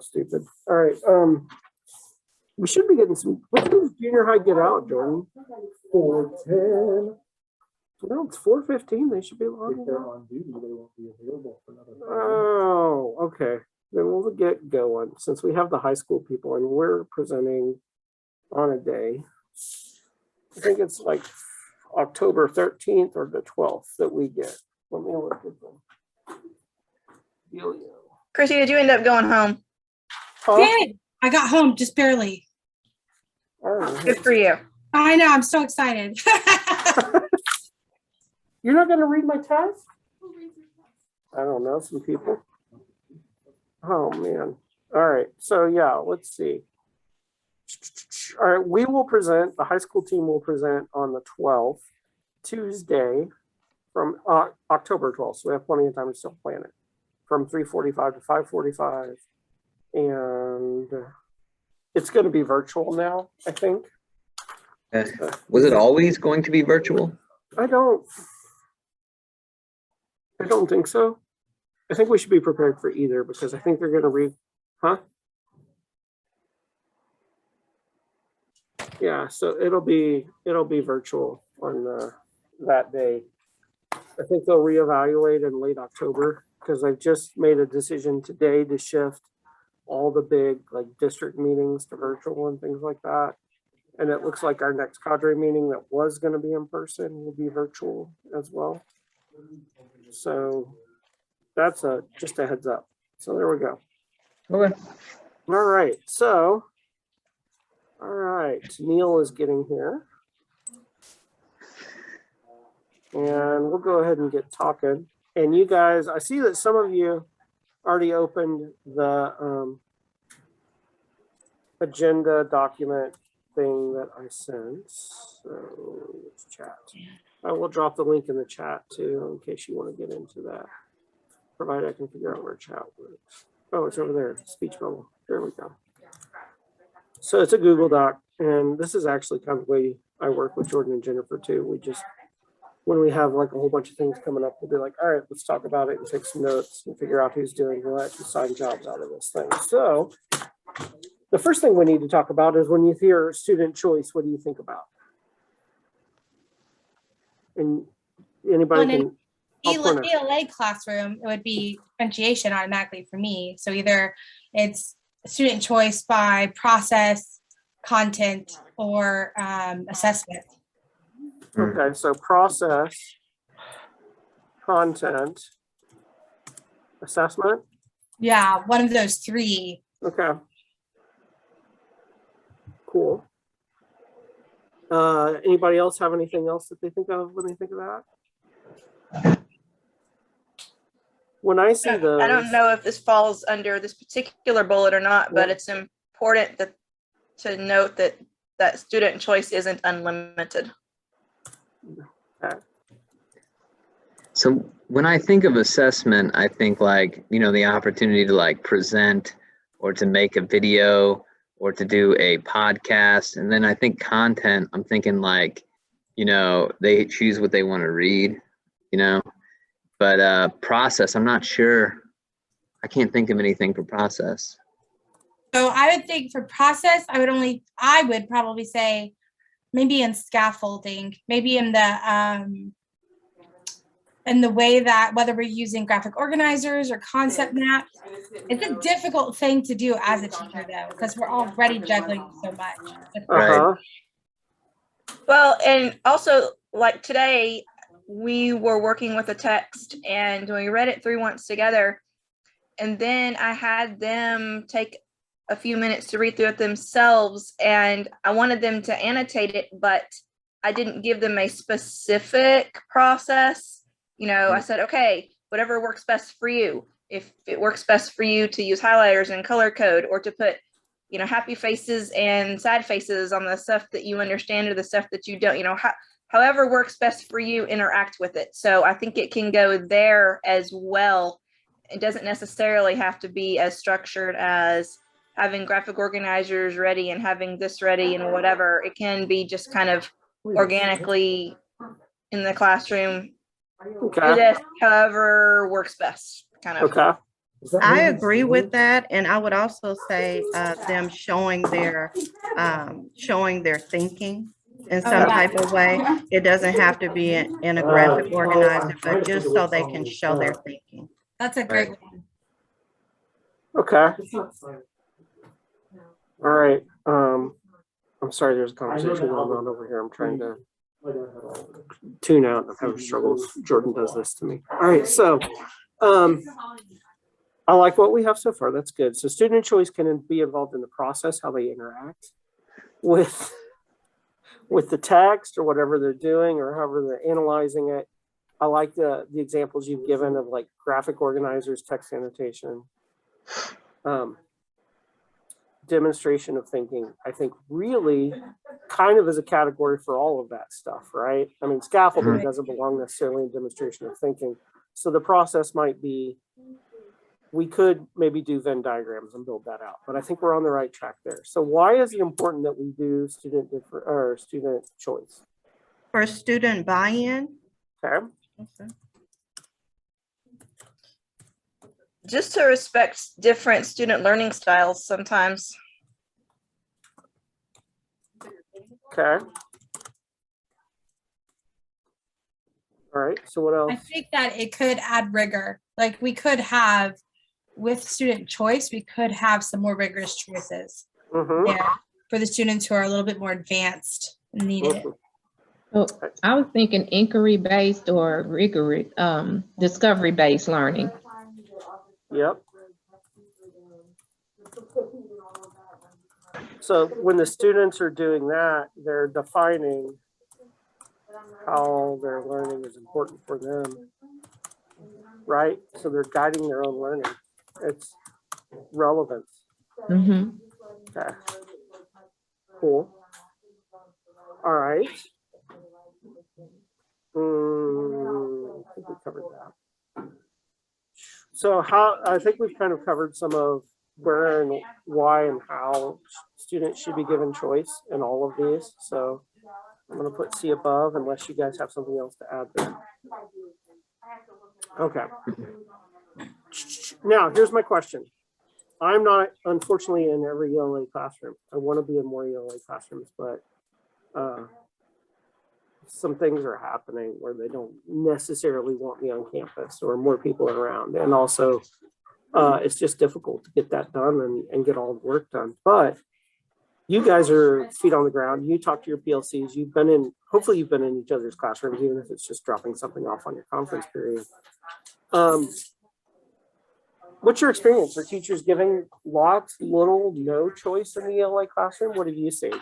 Stupid. All right. We should be getting some. What does junior high get out, Jordan? 4:10. No, it's 4:15. They should be logging If they're out. on duty, they won't be available for another 5 minutes. Oh, okay. Then we'll get going since we have the high school people and we're presenting on a day. I think it's like October 13th or the 12th that we get. Let me look at them. Delio. Chrissy, did you end up going home? Huh? Did. I got home just barely. All right. Good for you. I know. I'm so excited. You're not going to read my test? I don't know. Some people. Oh, man. All right. So, yeah, let's see. All right. We will present, the high school team will present on the 12th, Tuesday, from October 12th. So we have plenty of time to still plan it. From 3:45 to 5:45. And it's going to be virtual now, I think. Was it always going to be virtual? I don't think so. I think we should be prepared for either because I think they're going to read, huh? Yeah, so it'll be virtual on that day. I think they'll reevaluate in late October because I've just made a decision today to shift all the big like district meetings to virtual and things like that. And it looks like our next cadre meeting that was going to be in person will be virtual as well. So that's just a heads up. So there we go. Okay. All right. So, all right. Neil is getting here. And we'll go ahead and get talking. And you guys, I see that some of you already opened the agenda document thing that I sent. So let's chat. I will drop the link in the chat too, in case you want to get into that. Provided I can figure out where chat works. Oh, it's over there. Speech bubble. There we go. So it's a Google Doc, and this is actually kind of the way I work with Jordan and Jennifer too. We just, when we have like a whole bunch of things coming up, we'll be like, all right, let's talk about it and take some notes and figure out who's doing what and sign jobs out of this thing. So the first thing we need to talk about is when you hear student choice, what do you think about? And anybody Well, can. I'll point it. ELA classroom, it would be differentiation automatically for me. So either it's student choice by process, content, or assessment. Okay, so process, content, assessment. Yeah, one of those three. Okay. Cool. Anybody else have anything else that they think of when they think of that? When I see those, I don't know if this falls under this particular bullet or not, but it's important to note that student choice isn't unlimited. Okay. So when I think of assessment, I think like, the opportunity to like present or to make a video or to do a podcast. And then I think content, I'm thinking like, they choose what they want to read, but process, I'm not sure. I can't think of anything for process. So I would think for process, I would probably say maybe in scaffolding, maybe in the way that whether we're using graphic organizers or concept maps, it's a difficult thing to do as a teacher though, because we're already juggling so much. Uh-huh. Well, and also like today, we were working with a text and we read it through once together. And then I had them take a few minutes to read through it themselves. And I wanted them to annotate it, but I didn't give them a specific process. I said, okay, whatever works best for you. If it works best for you to use highlighters and color code or to put, happy faces and sad faces on the stuff that you understand or the stuff that you don't, however works best for you, interact with it. So I think it can go there as well. It doesn't necessarily have to be as structured as having graphic organizers ready and having this ready and whatever. It can be just kind of organically in the classroom. Okay. This, however works best, kind of. Okay. I agree with that, and I would also say them showing their thinking in some yeah. type of way. It doesn't have to be in a graphic organizer, but just so they can show their thinking. That's a great one. Okay. All right. I'm sorry, there's a conversation going on over here. I'm trying to tune out. I'm having struggles. Jordan does this to me. All right, so I like what we have so far. That's good. So student choice can be involved in the process, how they interact with the text or whatever they're doing or however they're analyzing it. I like the examples you've given of like graphic organizers, text annotation, demonstration of thinking. I think really kind of is a category for all of that stuff, right? I mean, scaffolding doesn't belong necessarily in demonstration of thinking. So the process might be, we could maybe do Venn diagrams and build that out, but I think we're on the right track there. So why is it important that we do student choice? For student buy-in. Okay. Just to respect different student learning styles sometimes. Okay. All right. So what else? I think that it could add rigor. Like we could have, with student choice, we could have some more rigorous choices there for the students who are a little bit more advanced and need it. Well, I was thinking inquiry-based or rigorous, discovery-based learning. Yep. So when the students are doing that, they're defining how their learning is important for them, right? So they're guiding their own learning. It's relevance. Mm-hmm. Okay. Cool. All right. I think we covered that. So I think we've kind of covered some of where and why and how students should be given choice in all of these. So I'm going to put C above unless you guys have something else to add there. Okay. Now, here's my question. I'm not, unfortunately, in every ELA classroom. I want to be in more ELA classrooms, but some things are happening where they don't necessarily want me on campus or more people around. And also, it's just difficult to get that done and get all the work done. But you guys are feet on the ground. You talk to your PLCs. You've been in, hopefully you've been in each other's classrooms, even if it's just dropping something off on your conference period. What's your experience? Are teachers giving lots, little, no choice in the ELA classroom? What have you seen?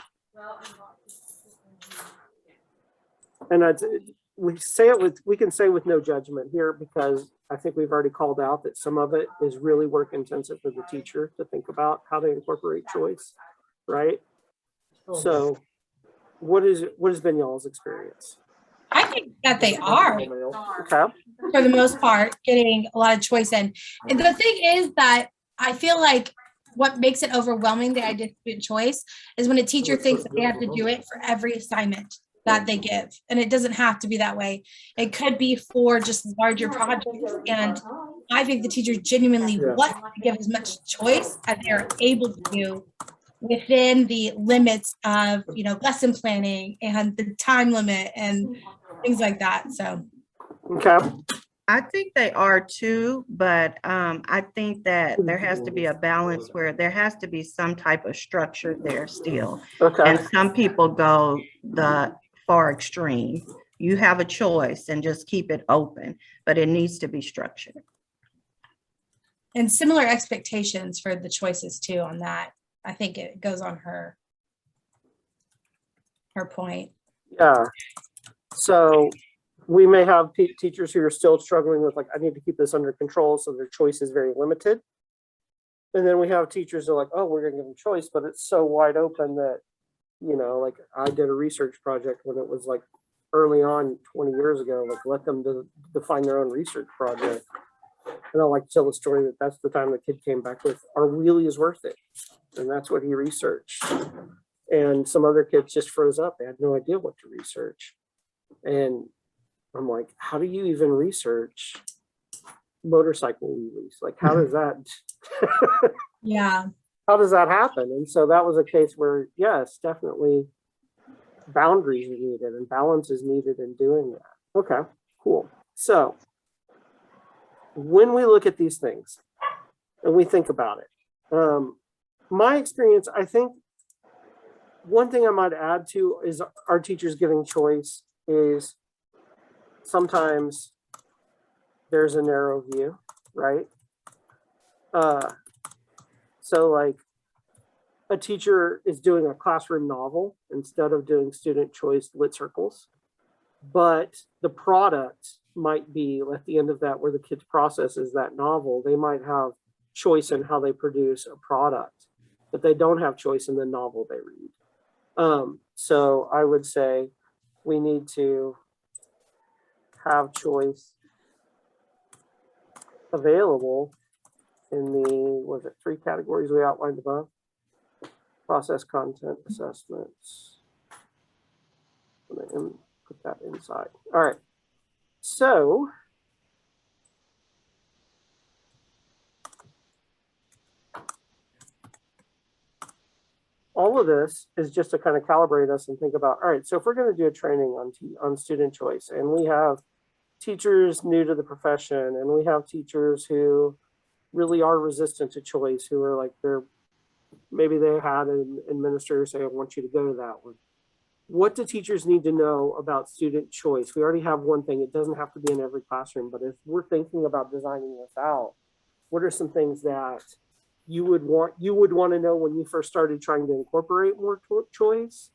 And we can say with no judgment here, because I think we've already called out that some of it is really work intensive for the teacher to think about how they incorporate choice, right? So what has been y'all's experience? I think that they are, Okay. for the most part, getting a lot of choice in. And the thing is that I feel like what makes it overwhelming, the idea of student choice, is when a teacher thinks that they have to do it for every assignment that they give. And it doesn't have to be that way. It could be for just larger projects. And I think the teachers genuinely want to give as much choice as they're able to do within the limits of, lesson planning and the time limit and things like that. So, Okay. I think they are too, but I think that there has to be a balance where there has to be some type of structure there still. Okay. And some people go the far extreme. You have a choice and just keep it open, but it needs to be structured. and similar expectations for the choices too on that. I think it goes on her point. Yeah. So we may have teachers who are still struggling with like, I need to keep this under control. So their choice is very limited. And then we have teachers who are like, oh, we're going to give them choice, but it's so wide open that, like I did a research project when it was like early on 20 years ago, like let them define their own research project. And I like to tell the story that that's the time the kid came back with, our wheelie is worth it. And that's what he researched. And some other kids just froze up. They had no idea what to research. And I'm like, how do you even research, motorcycle release. Like, how does that, Yeah. how does that happen? And so that was a case where, yes, definitely boundaries are needed and balance is needed in doing that. Okay, cool. So when we look at these things and we think about it, my experience, I think one thing I might add to is our teachers giving choice is sometimes there's a narrow view, right? So like a teacher is doing a classroom novel instead of doing student choice lit circles, but the product might be at the end of that where the kids processes that novel, they might have choice in how they produce a product, but they don't have choice in the novel they read. So I would say we need to have choice available in the, was it 3 categories we outlined above? Process, content, assessments. I'm gonna put that inside. All right. So all of this is just to kind of calibrate us and think about, all right, so if we're going to do a training on student choice and we have teachers new to the profession and we have teachers who really are resistant to choice, who are like, maybe they had an administrator say, I want you to go to that one. What do teachers need to know about student choice? We already have one thing. It doesn't have to be in every classroom, but if we're thinking about designing this out, what are some things that you would want to know when you first started trying to incorporate more choice?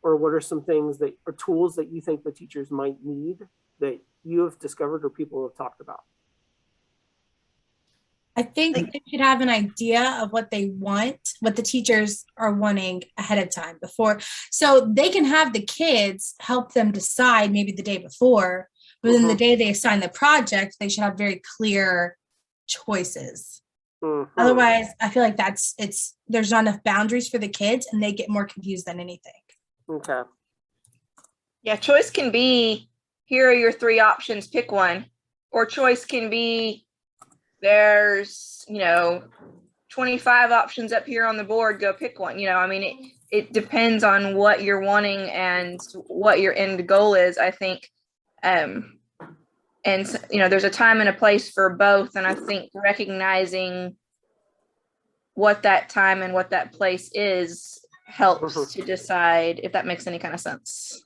Or what are some things that are tools that you think the teachers might need that you have discovered or people have talked about? I think they should have an idea of what they want, what the teachers are wanting ahead of time before. So they can have the kids help them decide maybe the day before, but then the day they assign the project, they should have very clear choices. Otherwise, I feel like there's not enough boundaries for the kids and they get more confused than anything. Okay. Yeah, choice can be, here are your 3 options, pick one. Or choice can be, there's, 25 options up here on the board, go pick one. I mean, it depends on what you're wanting and what your end goal is, I think. And, there's a time and a place for both. And I think recognizing what that time and what that place is helps to decide if that makes any kind of sense.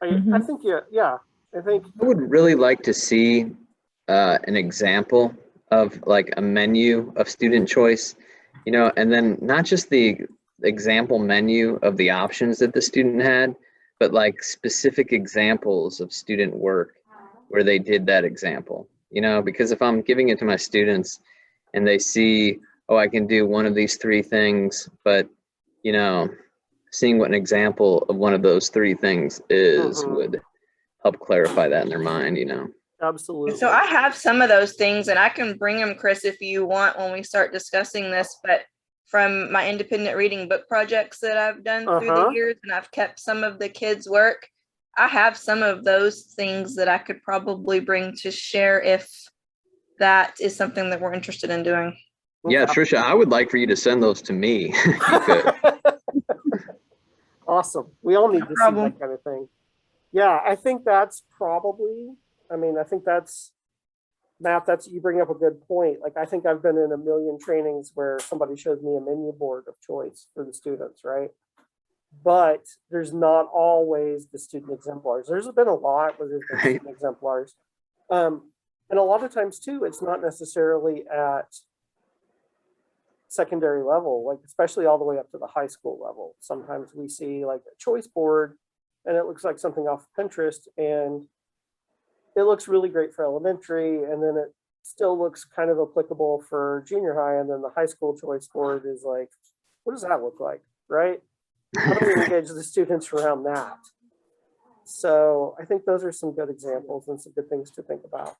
I think, yeah, I think I would really like to see an example of like a menu of student choice, and then not just the example menu of the options that the student had, but like specific examples of student work where they did that example, because if I'm giving it to my students and they see, oh, I can do one of these 3 things, but, seeing what an example of one of those 3 things is would help clarify that in their mind, absolutely. So I have some of those things and I can bring them, Chris, if you want, when we start discussing this, but from my independent reading book projects that I've done through the years, and I've kept some of the kids' work, I have some of those things that I could probably bring to share if that is something that we're interested in doing. Yeah, Trisha, I would like for you to send those to me. If you could. Awesome. We all need to see problem. that kind of thing. Yeah, I think that's probably, I think that's, Matt, you bring up a good point. Like, I think I've been in a million trainings where somebody shows me a menu board of choice for the students, right? But there's not always the student exemplars. There's been a lot where there's been student exemplars. And a lot of times too, it's not necessarily at secondary level, like especially all the way up to the high school level. Sometimes we see like a choice board and it looks like something off Pinterest and it looks really great for elementary, and then it still looks kind of applicable for junior high, and then the high school choice board is like, what does that look like, right? How do we engage the students around that? So I think those are some good examples and some good things to think about.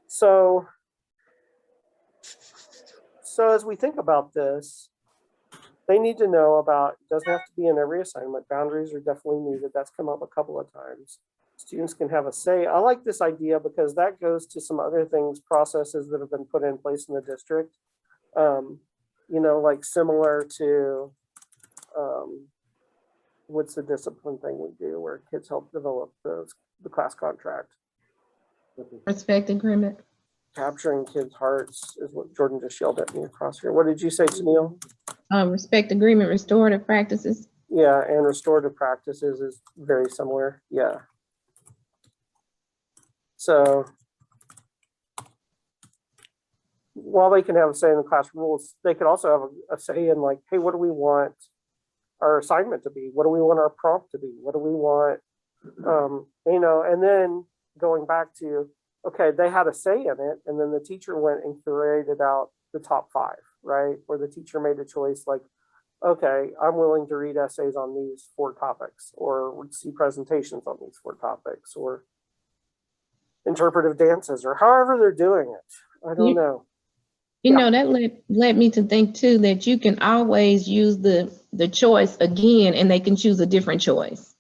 So as we think about this, they need to know about, it doesn't have to be in every assignment. Boundaries are definitely needed. That's come up a couple of times. Students can have a say. I like this idea because that goes to some other things, processes that have been put in place in the district. You know, like similar to, what's the discipline thing we do where kids help develop the class contract? Respect agreement. Capturing kids' hearts is what Jordan just yelled at me across here. What did you say, Tennille? Respect agreement, restorative practices. Yeah, and restorative practices is very similar. Yeah. So while they can have a say in the class rules, they could also have a say in like, hey, what do we want our assignment to be? What do we want our prompt to be? What do we want, you know, and then going back to, okay, they had a say in it, and then the teacher went and curated out the top 5, right? Where the teacher made a choice like, okay, I'm willing to read essays on these 4 topics, or see presentations on these 4 topics, or interpretive dances, or however they're doing it. I don't know. You Yeah. know, that led me to think too, that you can always use the choice again and they can choose a different choice.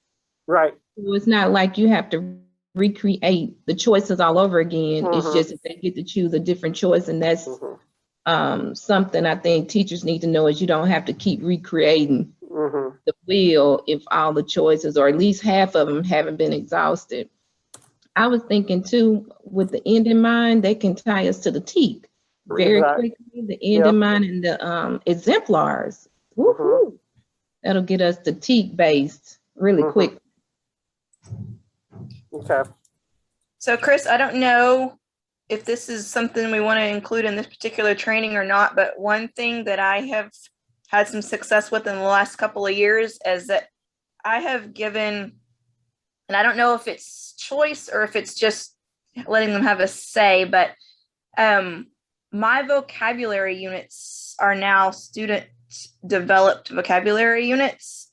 Right. So it's not like you have to recreate the choices all over again. It's just that they get to choose a different choice. And that's something I think teachers need to know, is you don't have to keep recreating the wheel if all the choices, or at least half of them, haven't been exhausted. I was thinking too, with the end in mind, they can tie us to the TEAC very quickly, the end in mind and the exemplars. Woo-hoo. That'll get us the TEAC based really quick. Okay. So Chris, I don't know if this is something we want to include in this particular training or not, but one thing that I have had some success with in the last couple of years is that I have given, and I don't know if it's choice or if it's just letting them have a say, but my vocabulary units are now student developed vocabulary units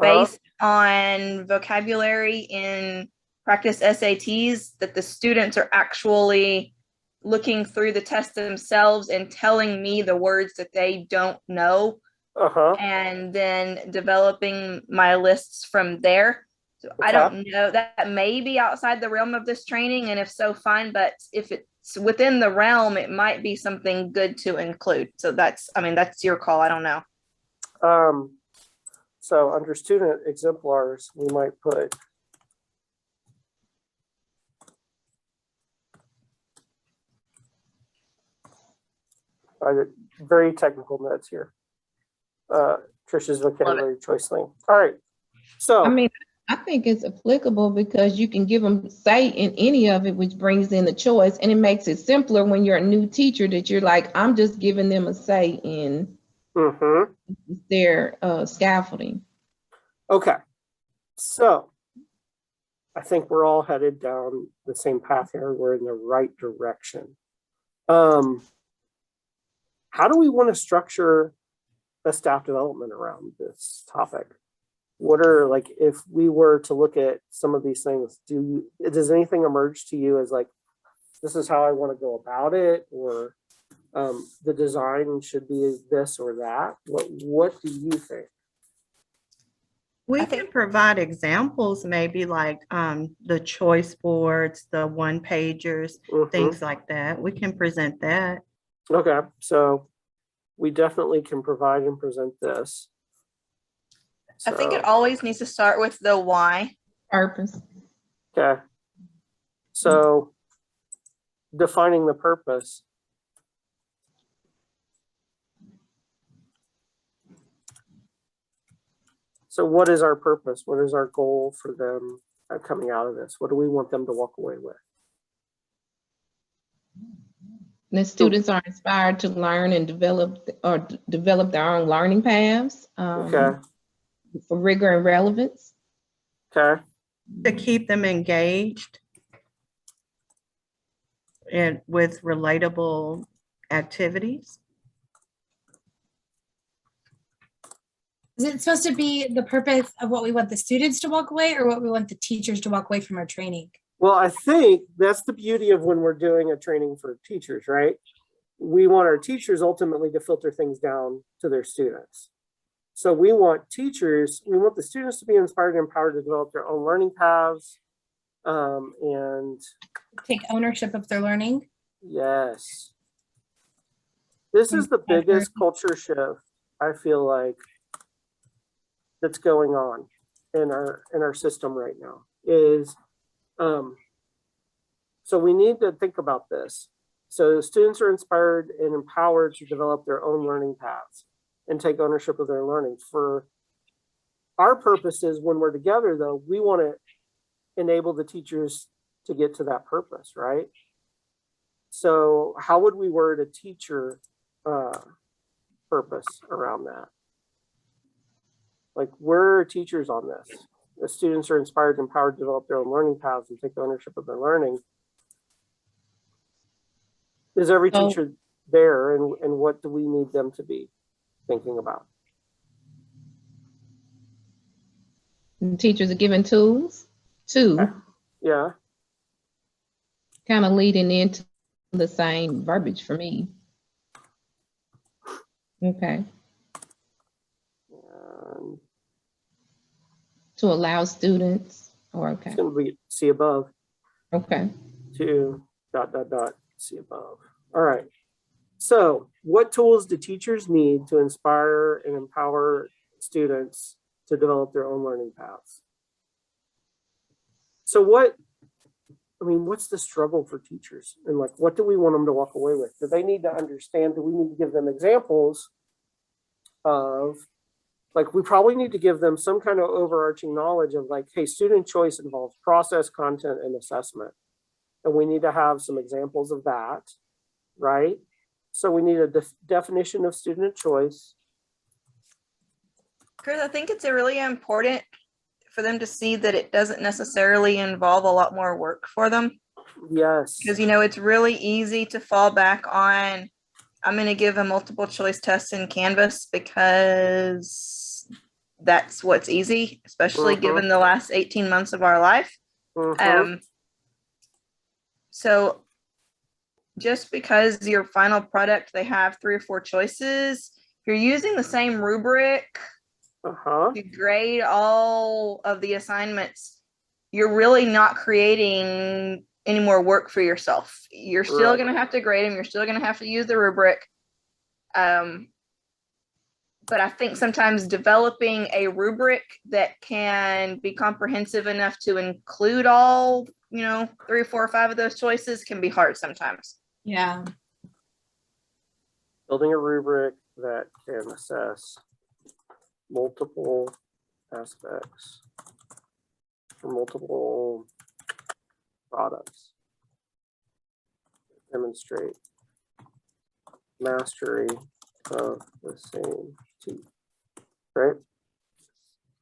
based on vocabulary in practice SATs that the students are actually looking through the test themselves and telling me the words that they don't know, and then developing my lists from there. So I don't know, that may be outside the realm of this training, and if so, fine, but if it's within the realm, it might be something good to include. So that's, I mean, that's your call. I don't know. So under student exemplars, we might put very technical notes here. Trisha's vocabulary choice thing. All right. So I mean, I think it's applicable because you can give them say in any of it, which brings in the choice, and it makes it simpler when you're a new teacher that you're like, I'm just giving them a say in their scaffolding. Okay. So I think we're all headed down the same path here. We're in the right direction. How do we want to structure the staff development around this topic? What are, like, if we were to look at some of these things, does anything emerge to you as like, this is how I want to go about it, or the design should be this or that? What do you think? We can provide examples, maybe like the choice boards, the one pagers, things like that. We can present that. Okay, so we definitely can provide and present this. I think it always needs to start with the why. Purpose. Okay. So defining the purpose. So what is our purpose? What is our goal for them coming out of this? What do we want them to walk away with? The students are inspired to learn and develop their own learning paths for rigor and relevance. Okay. To keep them engaged and with relatable activities. Is it supposed to be the purpose of what we want the students to walk away, or what we want the teachers to walk away from our training? Well, I think that's the beauty of when we're doing a training for teachers, right? We want our teachers ultimately to filter things down to their students. So we want the students to be inspired and empowered to develop their own learning paths, And Take ownership of their learning. yes, this is the biggest culture shift I feel like that's going on in our system right now is, so we need to think about this. So students are inspired and empowered to develop their own learning paths and take ownership of their learning. For our purposes, when we're together though, we want to enable the teachers to get to that purpose, right? So how would we word a teacher purpose around that? Like, where are teachers on this? The students are inspired and empowered to develop their own learning paths and take ownership of their learning. Is every So- teacher there, and what do we need them to be thinking about? Teachers are given tools to Yeah, kind of leading into the same verbiage for me. Okay. and To allow students, or okay, it's going to be see above okay. to ... see above. All right. So what tools do teachers need to inspire and empower students to develop their own learning paths? So what's the struggle for teachers? And like, what do we want them to walk away with? Do they need to understand? Do we need to give them examples of, like, we probably need to give them some kind of overarching knowledge of like, hey, student choice involves process, content, and assessment. And we need to have some examples of that, right? So we need a definition of student choice. Chris, I think it's really important for them to see that it doesn't necessarily involve a lot more work for them. Yes. Because, it's really easy to fall back on, I'm going to give a multiple choice test in Canvas because that's what's easy, especially given the last 18 months of our life. So just because your final product, they have 3 or 4 choices, if you're using the same rubric to grade all of the assignments, you're really not creating any more work for yourself. You're still going to have to grade them. You're still going to have to use the rubric. But I think sometimes developing a rubric that can be comprehensive enough to include all, 3, 4, or 5 of those choices can be hard sometimes. Yeah. Building a rubric that can assess multiple aspects for multiple products. Demonstrate mastery of the same two, right?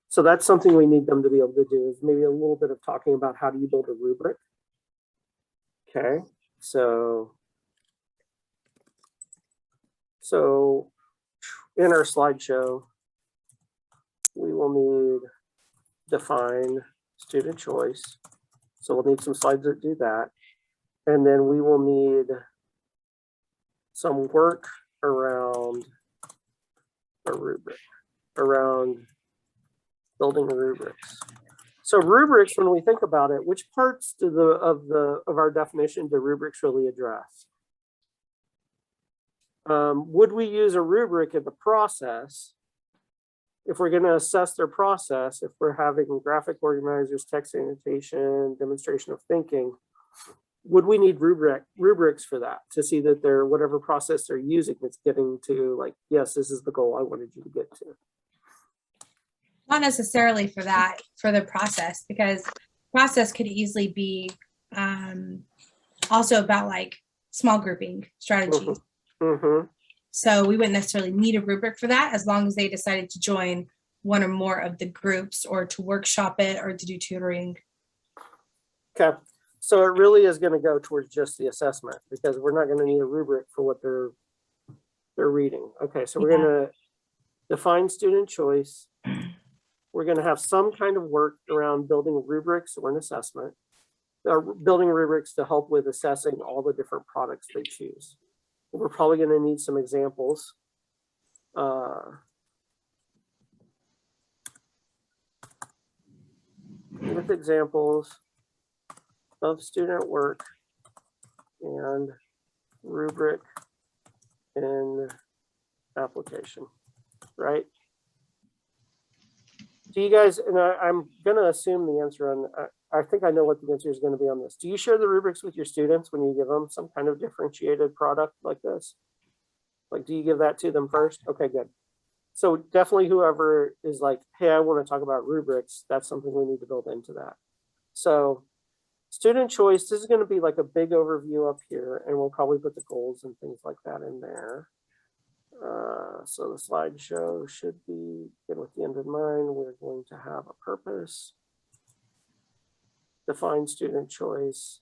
So that's something we need them to be able to do, is maybe a little bit of talking about how do you build a rubric. Okay, so in our slideshow, we will need define student choice. So we'll need some slides that do that. And then we will need some work around a rubric, around building rubrics. So rubrics, when we think about it, which parts of our definition do rubrics really address? Would we use a rubric in the process if we're going to assess their process? If we're having graphic organizers, text annotation, demonstration of thinking, would we need rubrics for that to see that they're, whatever process they're using, it's getting to, like, yes, this is the goal I wanted you to get to? Not necessarily for that, for the process, because process could easily be also about like small grouping strategies. So we wouldn't necessarily need a rubric for that, as long as they decided to join one or more of the groups, or to workshop it, or to do tutoring. Okay, so it really is going to go towards just the assessment, because we're not going to need a rubric for what they're reading. Okay, so we're going to define student choice. We're going to have some kind of work around building rubrics or an assessment, building rubrics to help with assessing all the different products they choose. We're probably going to need some examples. With examples of student work and rubric in application, right? Do you guys, and I'm going to assume the answer on, I think I know what the answer is going to be on this. Do you share the rubrics with your students when you give them some kind of differentiated product like this? Like, do you give that to them first? Okay, good. So definitely whoever is like, hey, I want to talk about rubrics, that's something we need to build into that. So student choice, this is going to be like a big overview up here, and we'll probably put the goals and things like that in there. So the slideshow should be good with the end in mind. We're going to have a purpose, define student choice,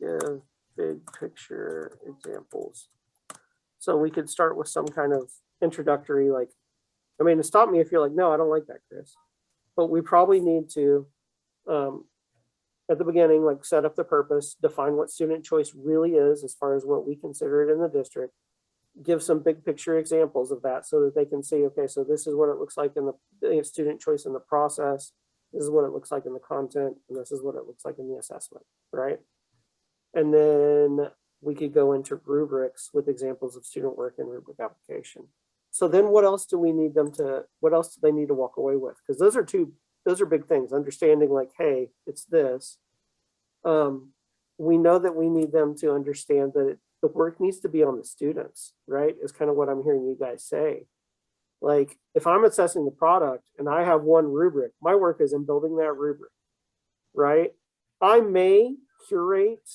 give big picture examples. So we could start with some kind of introductory, like, I mean, stop me if you're like, no, I don't like that, Chris. But we probably need to, at the beginning, like set up the purpose, define what student choice really is as far as what we consider it in the district, give some big picture examples of that so that they can see, okay, so this is what it looks like in the student choice in the process. This is what it looks like in the content, and this is what it looks like in the assessment, right? And then we could go into rubrics with examples of student work and rubric application. So then what else do we need them to, what else do they need to walk away with? Because those are big things, understanding like, hey, it's this. We know that we need them to understand that the work needs to be on the students, right? Is kind of what I'm hearing you guys say. Like, if I'm assessing the product and I have one rubric, my work is in building that rubric, right? I may curate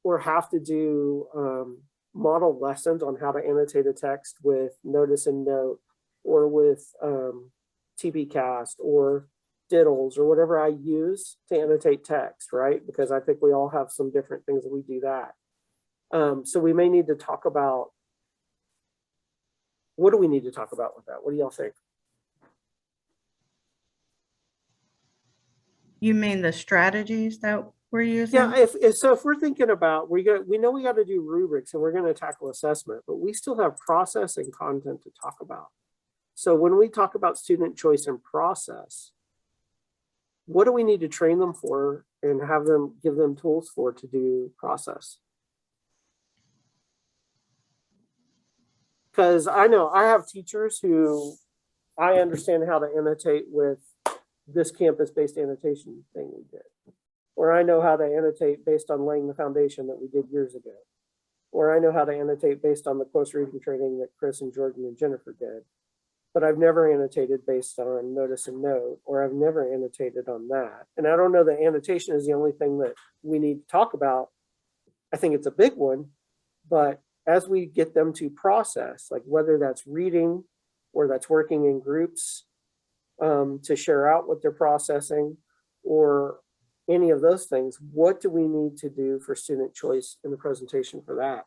or have to do model lessons on how to annotate a text with notice and note, or with TBcast or Diddles or whatever I use to annotate text, right? Because I think we all have some different things that we do that. So we may need to talk about, what do we need to talk about with that? What do y'all think? You mean the strategies that we're using? Yeah, if we're thinking about, we know we got to do rubrics and we're going to tackle assessment, but we still have process and content to talk about. So when we talk about student choice and process, what do we need to train them for and have them, give them tools for to do process? Because I know I have teachers who I understand how to annotate with this campus-based annotation thing we did. Or I know how to annotate based on laying the foundation that we did years ago. Or I know how to annotate based on the close reading training that Chris and Jordan and Jennifer did. But I've never annotated based on notice and note, or I've never annotated on that. And I don't know that annotation is the only thing that we need to talk about. I think it's a big one, but as we get them to process, like whether that's reading or that's working in groups to share out what they're processing or any of those things, what do we need to do for student choice in the presentation for that?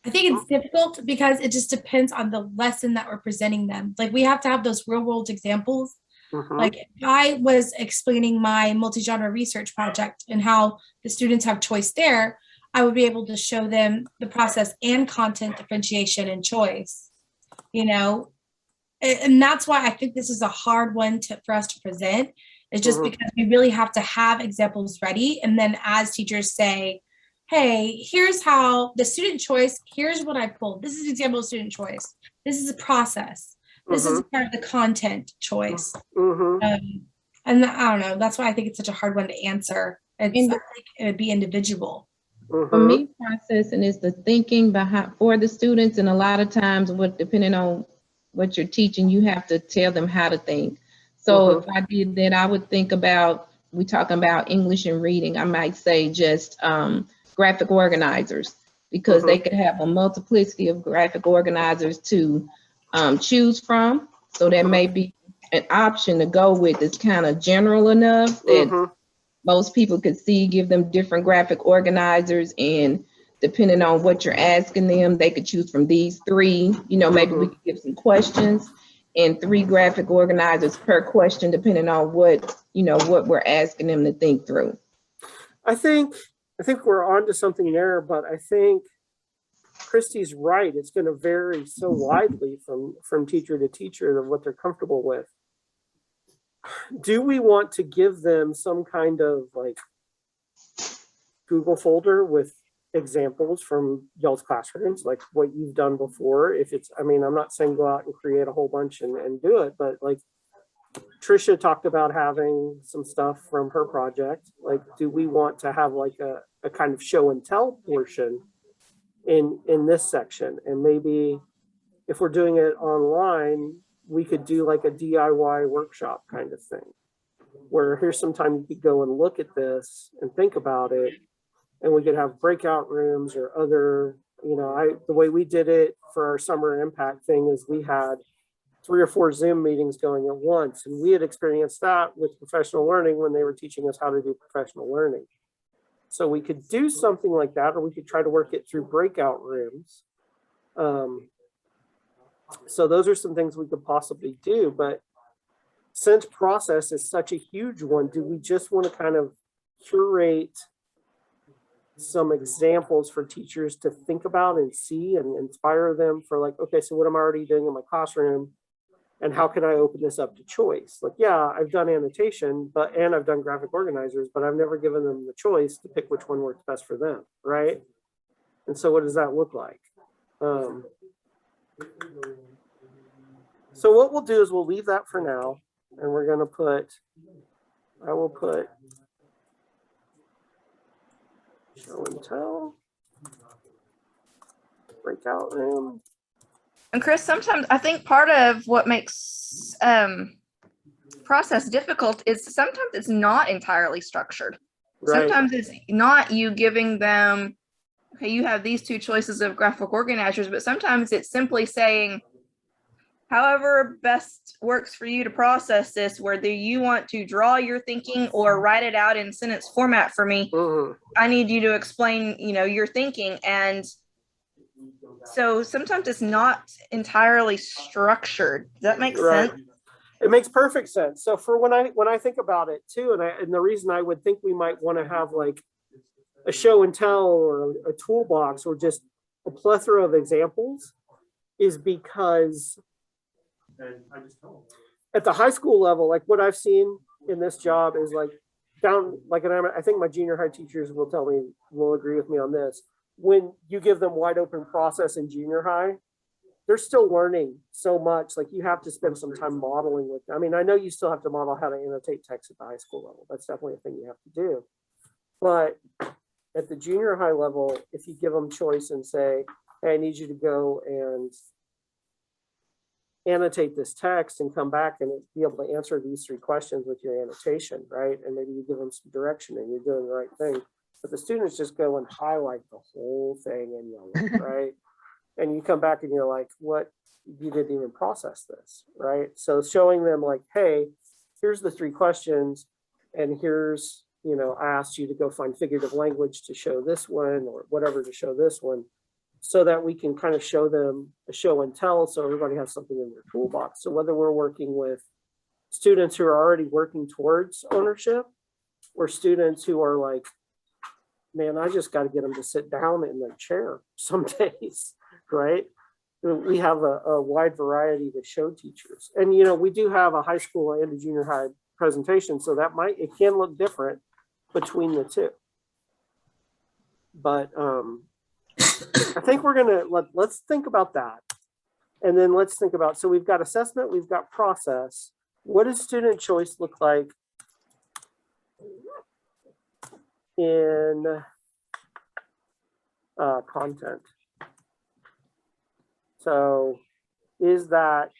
I think it's difficult because it just depends on the lesson that we're presenting them. Like, we have to have those real world examples. Like, if I was explaining my multi-genre research project and how the students have choice there, I would be able to show them the process and content differentiation and choice, you know? And that's why I think this is a hard one for us to present. It's just because we really have to have examples ready. And then as teachers say, hey, here's how the student choice, here's what I pulled. This is an example of student choice. This is a process. This is part of the content choice. And I don't know, that's why I think it's such a hard one to answer. It's like it would be individual. For me, processing is the thinking behind for the students, and a lot of times, depending on what you're teaching, you have to tell them how to think. So if I did that, I would think about, we talking about English and reading, I might say just graphic organizers, because they could have a multiplicity of graphic organizers to choose from. So that may be an option to go with. It's kind of general enough that most people could see, give them different graphic organizers, and depending on what you're asking them, they could choose from these three. You know, maybe we could give some questions and 3 graphic organizers per question, depending on what, you know, what we're asking them to think through. I think we're on to something there, but I think Christy's right. It's going to vary so widely from teacher to teacher of what they're comfortable with. Do we want to give them some kind of like Google folder with examples from y'all's classrooms, like what you've done before? If it's, I mean, I'm not saying go out and create a whole bunch and do it, but like Trisha talked about having some stuff from her project. Like, do we want to have like a kind of show and tell portion in this section? And maybe if we're doing it online, we could do like a DIY workshop kind of thing, where here's some time you could go and look at this and think about it. And we could have breakout rooms or other, you know, the way we did it for our summer impact thing is we had 3 or 4 Zoom meetings going at once. And we had experienced that with professional learning when they were teaching us how to do professional learning. So we could do something like that, or we could try to work it through breakout rooms. So those are some things we could possibly do. But since process is such a huge one, do we just want to kind of curate some examples for teachers to think about and see and inspire them for like, okay, so what I'm already doing in my classroom and how can I open this up to choice? Like, yeah, I've done annotation, and I've done graphic organizers, but I've never given them the choice to pick which one works best for them, right? And so what does that look like? So what we'll do is we'll leave that for now, and we're going to I will put show and tell, breakout room. And Chris, sometimes I think part of what makes process difficult is sometimes it's not entirely structured. Right. Sometimes it's not you giving them, okay, you have these 2 choices of graphic organizers, but sometimes it's simply saying, however best works for you to process this, whether you want to draw your thinking or write it out in sentence format for me, I need you to explain, you know, your thinking. And so sometimes it's not entirely structured. Does that make sense? It makes perfect sense. So for when I think about it too, and the reason I would think we might want to have like a show and tell or a toolbox or just a plethora of examples is because at the high school level, like what I've seen in this job is like down, like, and I think my junior high teachers will agree with me on this. When you give them wide open process in junior high, they're still learning so much. Like you have to spend some time modeling with them. I mean, I know you still have to model how to annotate text at the high school level. That's definitely a thing you have to do. But at the junior high level, if you give them choice and say, hey, I need you to go and annotate this text and come back and be able to answer these 3 questions with your annotation, right? And maybe you give them some direction and you're doing the right thing. But the students just go and highlight the whole thing in yellow, right? And you come back and you're like, what? You didn't even process this, right? So showing them like, hey, here's the 3 questions, and here's, you know, I asked you to go find figurative language to show this one or whatever to show this one, so that we can kind of show them a show and tell so everybody has something in their toolbox. So whether we're working with students who are already working towards ownership or students who are like, man, I just got to get them to sit down in their chair some days, right? We have a wide variety to show teachers. And, you know, we do have a high school and a junior high presentation, so that it can look different between the 2. But I think we're going to, let's think about that. And then let's think about, so we've got assessment, we've got process. What does student choice look like in content? So is that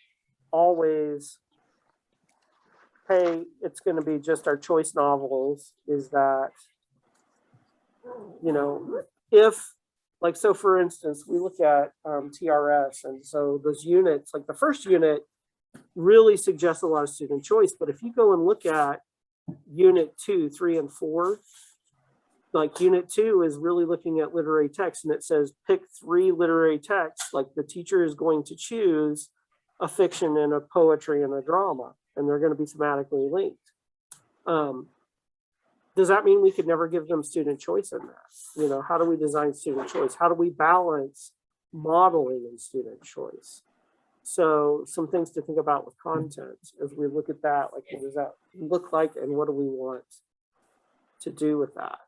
always, hey, it's going to be just our choice novels? Is that, you know, if, like, so for instance, we look at TRS, and so those units, like the first unit really suggests a lot of student choice, but if you go and look at unit 2, 3, and 4, like unit 2 is really looking at literary text, and it says pick 3 literary texts. Like the teacher is going to choose a fiction and a poetry and a drama, and they're going to be thematically linked. Does that mean we could never give them student choice in that? You know, how do we design student choice? How do we balance modeling in student choice. So some things to think about with content as we look at that, like what does that look like and what do we want to do with that?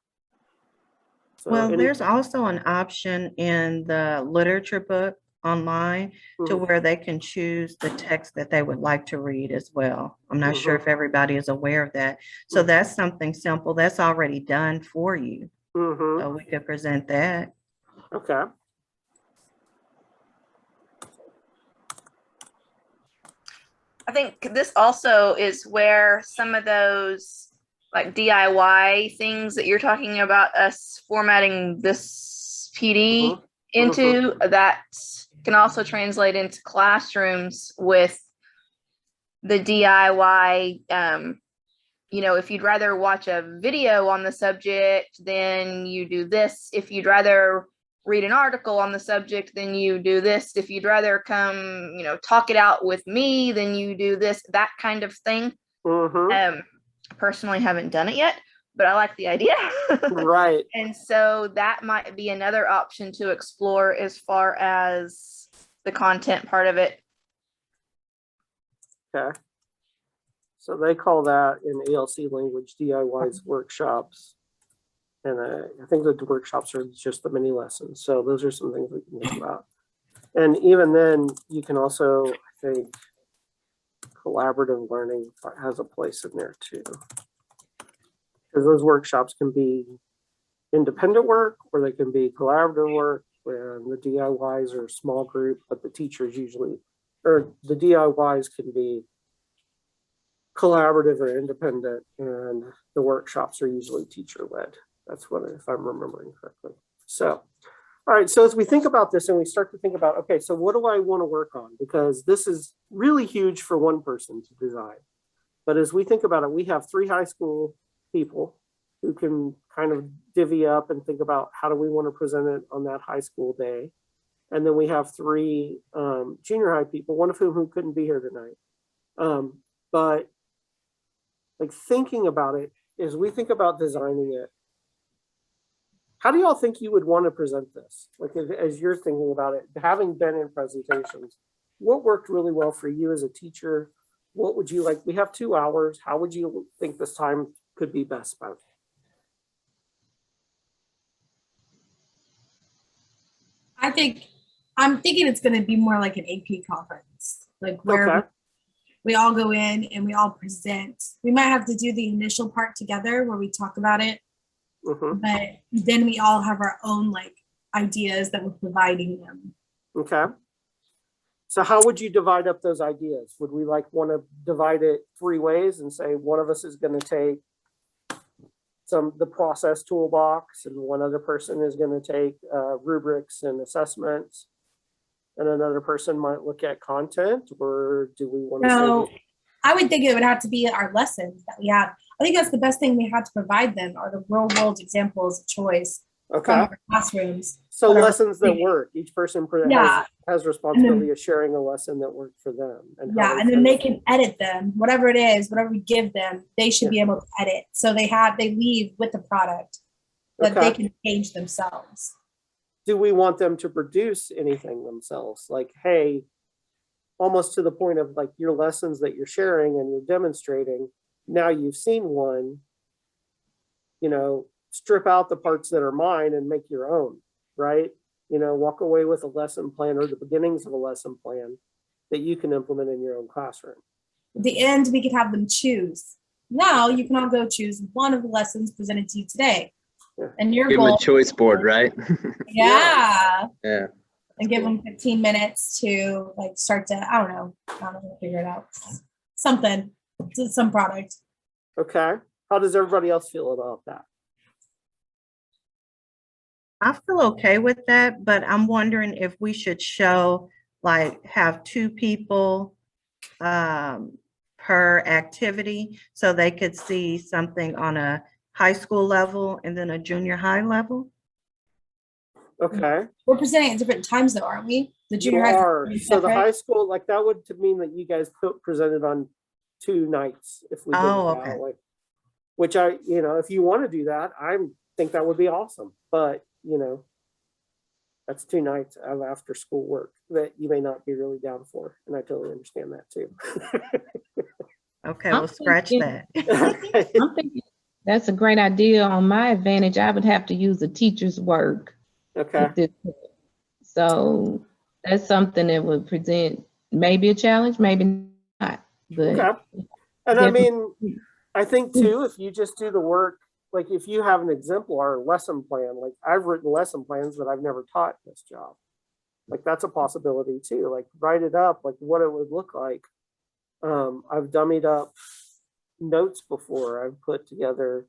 So Well, there's also an option in the literature book online to where they can choose the text that they would like to read as well. I'm not sure if everybody is aware of that. So that's something simple that's already done for you. So we could present that. Okay. I think this also is where some of those like DIY things that you're talking about us formatting this PD into, that can also translate into classrooms with the DIY. You know, if you'd rather watch a video on the subject, then you do this. If you'd rather read an article on the subject, then you do this. If you'd rather come, you know, talk it out with me, then you do this, that kind of thing. Personally haven't done it yet, but I like the idea. Right. And so that might be another option to explore as far as the content part of it. Okay. So they call that in ALC language DIYs workshops. And I think the workshops are just the mini lessons. So those are some things we can think about. And even then, you can also, I think, collaborative learning has a place in there too. Because those workshops can be independent work or they can be collaborative work, and the DIYs are small group, but the teachers usually, or the DIYs can be collaborative or independent, and the workshops are usually teacher-led. That's what, if I'm remembering correctly. So, all right, so as we think about this and we start to think about, okay, so what do I want to work on? Because this is really huge for one person to design. But as we think about it, we have 3 high school people who can kind of divvy up and think about how do we want to present it on that high school day. And then we have 3 junior high people, one of whom couldn't be here tonight. But like thinking about it, as we think about designing it, how do y'all think you would want to present this? Like as you're thinking about it, having been in presentations, what worked really well for you as a teacher? What would you like? We have 2 hours. How would you think this time could be best spent? I'm thinking it's going to be more like an AP conference, like where we all go in and we all present. We might have to do the initial part together where we talk about it, but then we all have our own like ideas that we're providing them. Okay. So how would you divide up those ideas? Would we like want to divide it 3 ways and say one of us is going to take the process toolbox and one other person is going to take rubrics and assessments, and another person might look at content? Or do we want to say I would think it would have to be our lessons that we have. I think that's the best thing we have to provide them are the real world examples of choice from our classrooms. So lessons that work. Each person has responsibility of sharing a lesson that worked for them. And and then they can edit them, whatever it is, whatever we give them, they should be able to edit. So they leave with the product that they can change themselves. Do we want them to produce anything themselves? Like, hey, almost to the point of like your lessons that you're sharing and you're demonstrating, now you've seen one, strip out the parts that are mine and make your own, right? Walk away with a lesson plan or the beginnings of a lesson plan that you can implement in your own classroom. At the end, we could have them choose. Now you can all go choose one of the lessons presented to you today. And your give goal, them a choice board, right? Yeah. And give them 15 minutes to like start to, I don't know, figure it out. Something, some product. Okay. How does everybody else feel about that? I feel okay with that, but I'm wondering if we should have 2 people per activity so they could see something on a high school level and then a junior high level. Okay. We're presenting at different times though, aren't we? The junior high. So the high school, like that would mean that you guys presented on 2 nights if we did it that way. Which if you want to do that, I think that would be awesome. But That's 2 nights of after school work that you may not be really down for. And I totally understand that too. Okay, I'm we'll scratch thinking- that. I'm thinking that's a great idea. On my advantage, I would have to use the teacher's work. Okay. at this point. So that's something that would present maybe a challenge, maybe not. But Okay. And I definitely- mean, I think too, if you just do the work, like if you have an exemplar lesson plan, like I've written lesson plans that I've never taught this job. Like that's a possibility too. Like write it up, like what it would look like. I've dummied up notes before. I've put together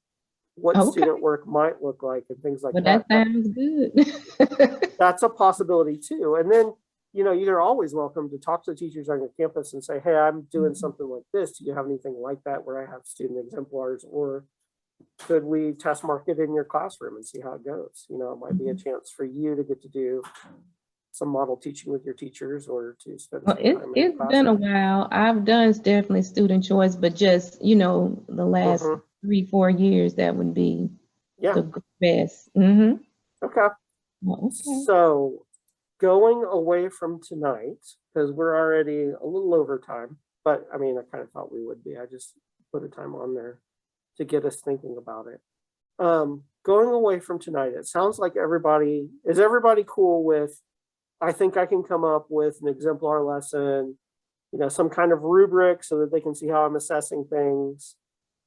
what Okay. student work might look like and things like but that. that sounds good. That's a possibility too. And then, you know, you're always welcome to talk to the teachers on your campus and say, hey, I'm doing something like this. Do you have anything like that where I have student exemplars, or could we test market in your classroom and see how it goes? You know, it might be a chance for you to get to do some model teaching with your teachers or to spend Well, some time in the it's been a classroom. while. I've done definitely student choice, but just, you know, the last Mhm. 3-4 years, that would be Yeah, the best. Mm-hmm. okay. Okay. So going away from tonight, because we're already a little over time, but I mean, I kind of thought we would be. I just put a time on there to get us thinking about it. Going away from tonight, it sounds like is everybody cool with, I think I can come up with an exemplar lesson, you know, some kind of rubric so that they can see how I'm assessing things,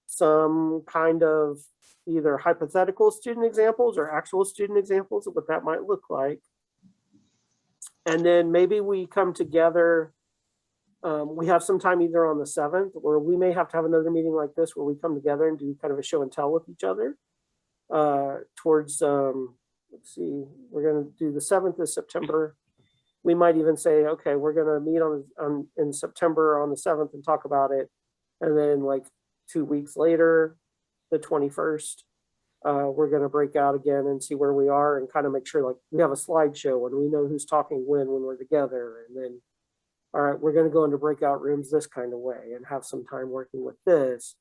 some kind of either hypothetical student examples or actual student examples of what that might look like. And then maybe we come together. We have some time either on the 7th, or we may have to have another meeting like this where we come together and do kind of a show and tell with each other towards, let's see, we're going to do the 7th of September. We might even say, okay, we're going to meet in September on the 7th and talk about it. And then like 2 weeks later, the 21st, we're going to break out again and see where we are and kind of make sure like we have a slideshow and we know who's talking when we're together. And then, all right, we're going to go into breakout rooms this kind of way and have some time working with this.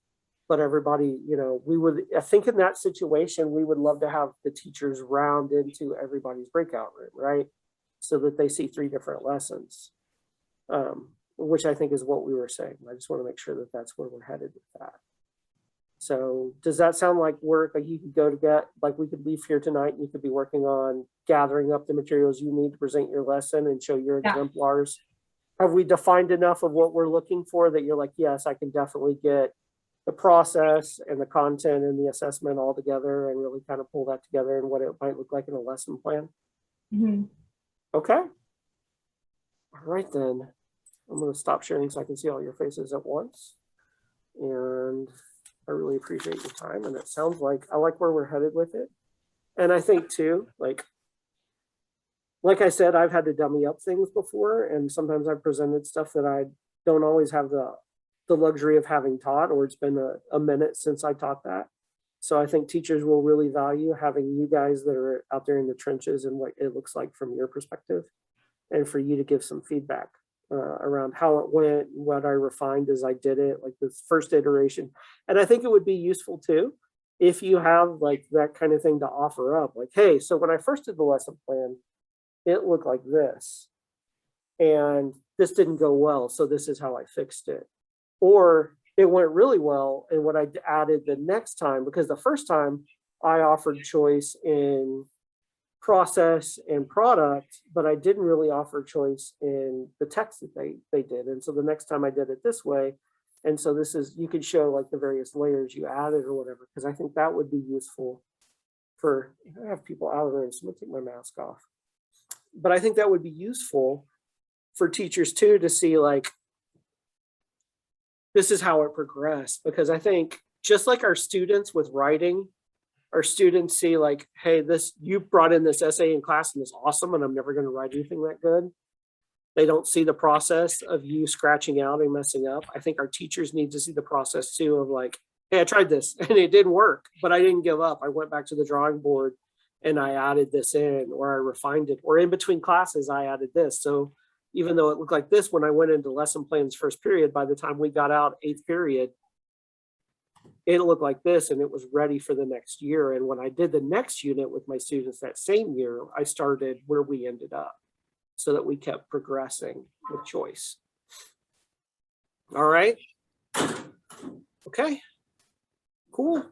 But everybody, you know, I think in that situation, we would love to have the teachers round into everybody's breakout room, right? So that they see 3 different lessons, which I think is what we were saying. I just want to make sure that that's where we're headed with that. So does that sound like work? Like you could go to get, like we could leave here tonight and you could be working on gathering up the materials you need to present your lesson and show your Yeah. exemplars. Have we defined enough of what we're looking for that you're like, yes, I can definitely get the process and the content and the assessment all together and really kind of pull that together and what it might look like in a lesson plan? Mhm. Okay. All right, then. I'm going to stop sharing so I can see all your faces at once. And I really appreciate your time. And it sounds like I like where we're headed with it. And I think too, like I said, I've had to dummy up things before. And sometimes I've presented stuff that I don't always have the luxury of having taught, or it's been a minute since I taught that. So I think teachers will really value having you guys that are out there in the trenches and what it looks like from your perspective, and for you to give some feedback around how it went, what I refined as I did it, like this first iteration. And I think it would be useful too, if you have like that kind of thing to offer up, like, hey, so when I first did the lesson plan, it looked like this, and this didn't go well, so this is how I fixed it. Or it went really well, and what I added the next time, because the first time I offered choice in process and product, but I didn't really offer choice in the text that they did. And so the next time I did it this way, and so this is, you could show like the various layers you added or whatever, because I think that would be useful for, I have people out of the room, so I'm gonna take my mask off. But I think that would be useful for teachers too, to see like, this is how it progressed. Because I think just like our students with writing, our students see like, hey, you brought in this essay in class and it's awesome, and I'm never going to write anything that good. They don't see the process of you scratching out and messing up. I think our teachers need to see the process too of like, hey, I tried this and it didn't work, but I didn't give up. I went back to the drawing board and I added this in, or I refined it, or in between classes, I added this. So even though it looked like this when I went into lesson plans first period, by the time we got out 8th period, it looked like this and it was ready for the next year. And when I did the next unit with my students that same year, I started where we ended up so that we kept progressing with choice. All right. Okay. Cool.